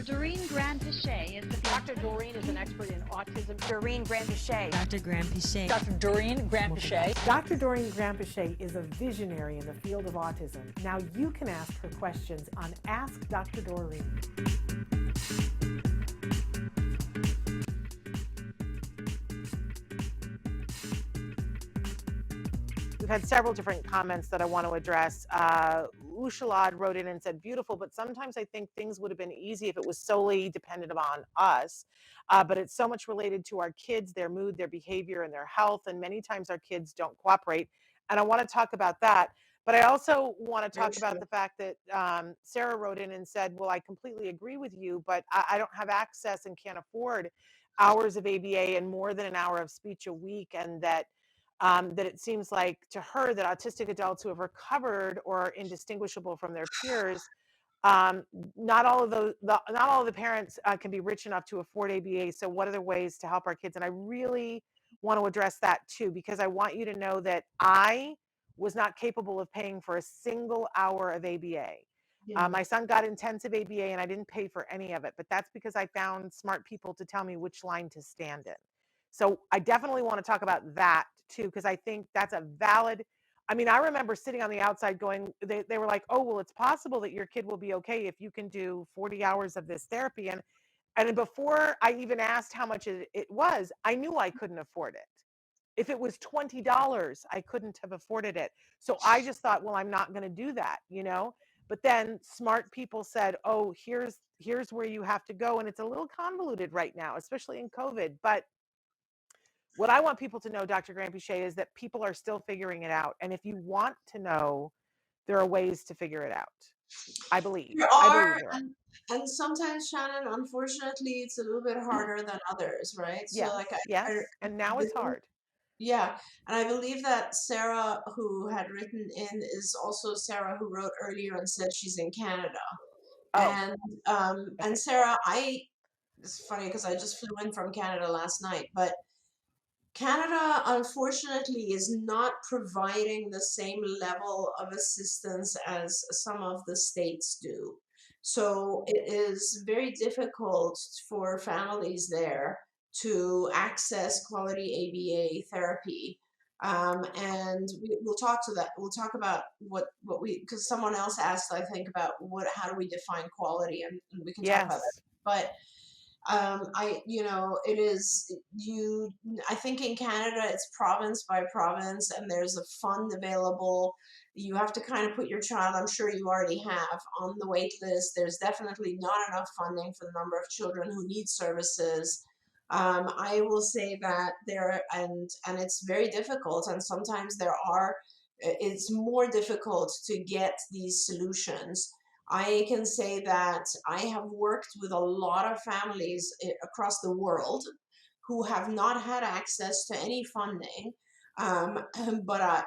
Doreen Granpeesheh is the Dr. Doreen is an expert in autism. Doreen Granpeesheh. Dr. Granpeesheh. Dr. Doreen Granpeesheh. Dr. Doreen Granpeesheh is a visionary in the field of autism. Now you can ask her questions on Ask Dr. Doreen. We've had several different comments that I want to address. Ushalad wrote in and said, beautiful, but sometimes I think things would have been easy if it was solely dependent upon us. But it's so much related to our kids, their mood, their behavior, and their health. And many times our kids don't cooperate. And I want to talk about that. But I also want to talk about the fact that Sarah wrote in and said, well, I completely agree with you, but I don't have access and can't afford hours of ABA and more than an hour of speech a week. And that it seems like to her that autistic adults who have recovered or are indistinguishable from their peers, not all of the parents can be rich enough to afford ABA. So what are the ways to help our kids? And I really want to address that too, because I want you to know that I was not capable of paying for a single hour of ABA. My son got intensive ABA and I didn't pay for any of it, but that's because I found smart people to tell me which line to stand in. So I definitely want to talk about that too, because I think that's a valid, I mean, I remember sitting on the outside going, they were like, oh, well, it's possible that your kid will be okay if you can do 40 hours of this therapy. And before I even asked how much it was, I knew I couldn't afford it. If it was $20, I couldn't have afforded it. So I just thought, well, I'm not going to do that, you know? But then smart people said, oh, here's where you have to go. And it's a little convoluted right now, especially in COVID. But what I want people to know, Dr. Granpeesheh, is that people are still figuring it out. And if you want to know, there are ways to figure it out. I believe. There I are, believe there are. and sometimes, Shannon, unfortunately, it's a little bit harder than others, right? Yes, So, like, yes. And now it's hard. Yeah, and I believe that Sarah, who had written in, is also Sarah who wrote earlier and said she's in Canada. Oh. And Sarah, it's funny because I just flew in from Canada last night, but Canada, unfortunately, is not providing the same level of assistance as some of the states do. So it is very difficult for families there to access quality ABA therapy. And we'll talk to that. We'll talk about what we, because someone else asked, I think, about how do we define quality, and we can talk about that. But it is I think in Canada it's province by province, and there's a fund available. You have to kind of put your child, I'm sure you already have, on the wait list. There's definitely not enough funding for the number of children who need services. I will say that and it's very difficult, and sometimes it's more difficult to get these solutions. I can say that I have worked with a lot of families across the world who have not had access to any funding. But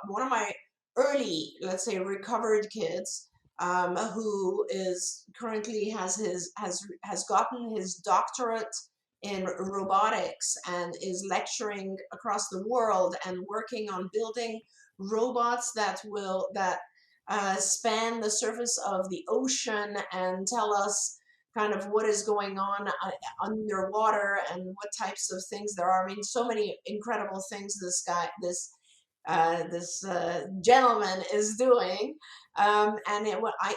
one of my early, let's say, recovered kids, who is currently has gotten his doctorate in robotics and is lecturing across the world and working on building robots that span the surface of the ocean and tell us kind of what is going on underwater and what types of things there are. I mean, so many incredible things this gentleman is doing.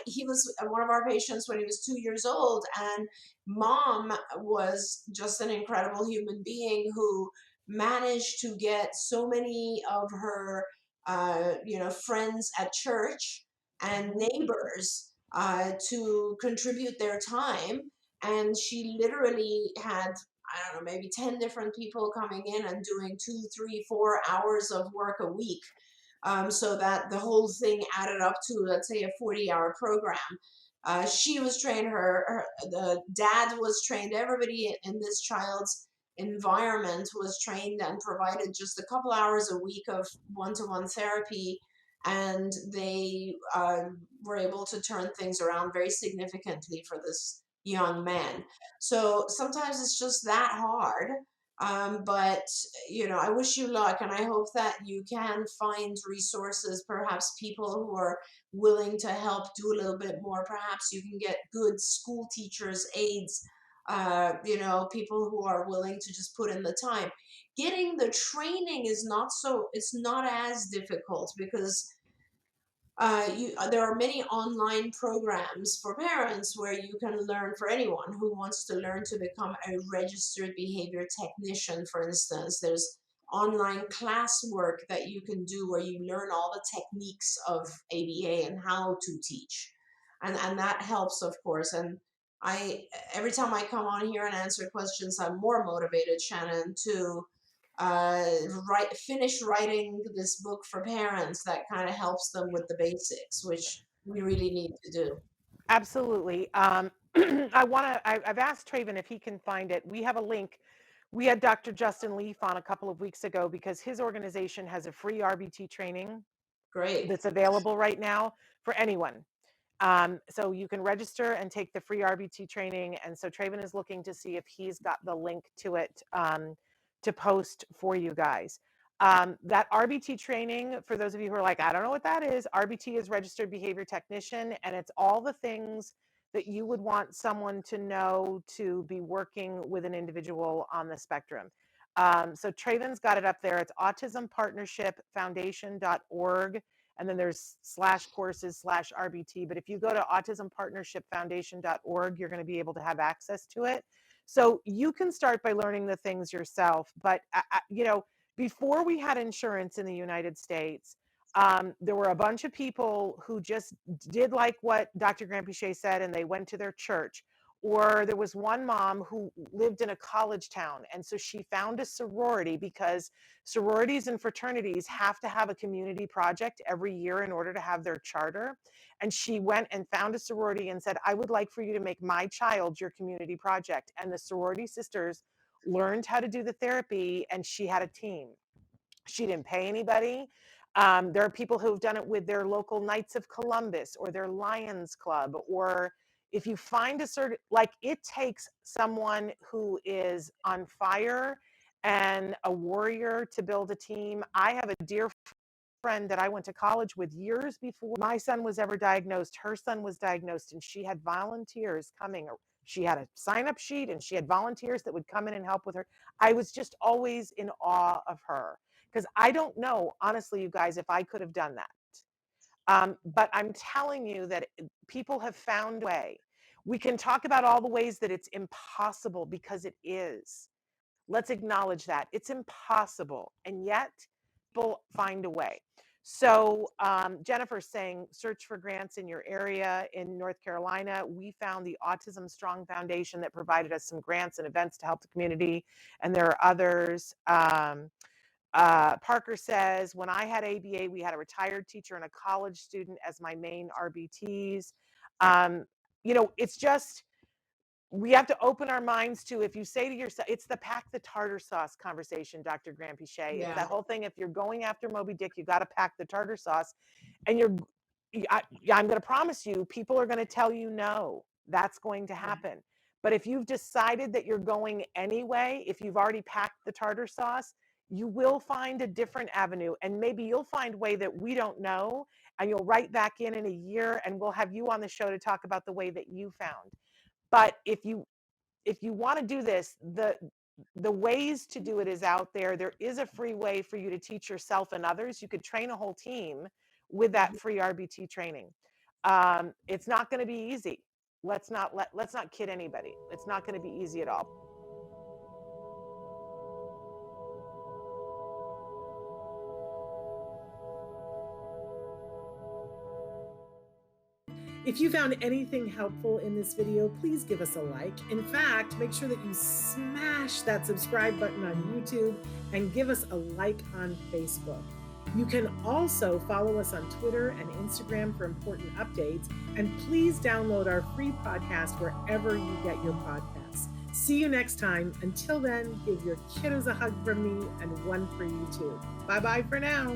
He was one of our patients when he was 2 years old, and mom was just an incredible human being who managed to get so many of her friends at church and neighbors to contribute their time. And she literally had, I don't know, maybe 10 different people coming in and doing 2, 3, 4 hours of work a week. So that the whole thing added up to, let's say, a 40-hour program. She was trained, the dad was trained, everybody in this child's environment was trained and provided just a couple hours a week of one-to-one therapy, and they were able to turn things around very significantly for this young man. So sometimes it's just that hard. But I wish you luck, and I hope that you can find resources, perhaps people who are willing to help do a little bit more. Perhaps you can get good school teachers, aides, people who are willing to just put in the time. Getting the training is it's not as difficult, because there are many online programs for parents where you can learn, for anyone who wants to learn to become a registered behavior technician, for instance. There's online classwork that you can do where you learn all the techniques of ABA and how to teach. And that helps, of course. And I every time I come on here and answer questions, I'm more motivated, Shannon, to uh, finish writing this book for parents that kind of helps them with the basics, which we really need to do. Absolutely. I've asked Traven if he can find it. We have a link. We had Dr. Justin Leaf on a couple of weeks ago because his organization has a free RBT training Great. that's available right now for anyone. So you can register and take the free RBT training. And so Traven is looking to see if he's got the link to it to post for you guys. That RBT training, for those of you who are like, I don't know what that is, RBT is registered behavior technician, and it's all the things that you would want someone to know to be working with an individual on the spectrum. So Traven's got it up there. It's autismpartnershipfoundation.org. And then there's /courses/RBT. But if you go to autismpartnershipfoundation.org, you're going to be able to have access to it. So you can start by learning the things yourself. But, before we had insurance in the United States, there were a bunch of people who just did like what Dr. Granpeesheh said, and they went to their church. Or there was one mom who lived in a college town, and so she found a sorority, because sororities and fraternities have to have a community project every year in order to have their charter. And she went and found a sorority and said, I would like for you to make my child your community project. And the sorority sisters learned how to do the therapy, and she had a team. She didn't pay anybody. There are people who've done it with their local Knights of Columbus or their Lions Club. Or if you find a certain, like, it takes someone who is on fire and a warrior to build a team. I have a dear friend that I went to college with years before my son was ever diagnosed. Her son was diagnosed, and she had volunteers coming. She had a sign-up sheet, and she had volunteers that would come in and help with her. I was just always in awe of her, because I don't know, honestly, you guys, if I could have done that. But I'm telling you that people have found a way. We can talk about all the ways that it's impossible, because it is. Let's acknowledge that. It's impossible, and yet people find a way. So Jennifer's saying, search for grants in your area. In North Carolina, we found the Autism Strong Foundation that provided us some grants and events to help the community, and there are others. Parker says, when I had ABA, we had a retired teacher and a college student as my main RBTs. It's just, we have to open our minds to, if you say to yourself, it's the pack the tartar sauce conversation, Dr. Granpeesheh. It's that whole thing. If you're going after Moby Dick, you got to pack the tartar sauce. And I'm going to promise you, people are going to tell you no. That's going to happen. But if you've decided that you're going anyway, if you've already packed the tartar sauce, you will find a different avenue. And maybe you'll find a way that we don't know. And you'll write back in a year, and we'll have you on the show to talk about the way that you found. But if you want to do this, the ways to do it is out there. There is a free way for you to teach yourself and others. You could train a whole team with that free RBT training. It's not going to be easy. Let's not kid anybody. It's not going to be easy at all. If you found anything helpful in this video, please give us a like. In fact, make sure that you smash that subscribe button on YouTube and give us a like on Facebook. You can also follow us on Twitter and Instagram for important updates. And please download our free podcast wherever you get your podcasts. See you next time. Until then, give your kiddos a hug from me and one for you too. Bye-bye for now.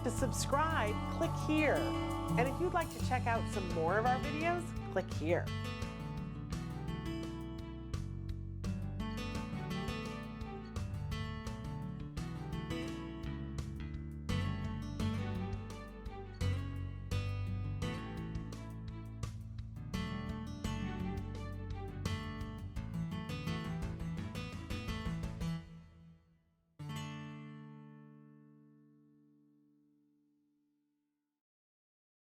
To subscribe, click here. And if you'd like to check out some more of our videos, click here.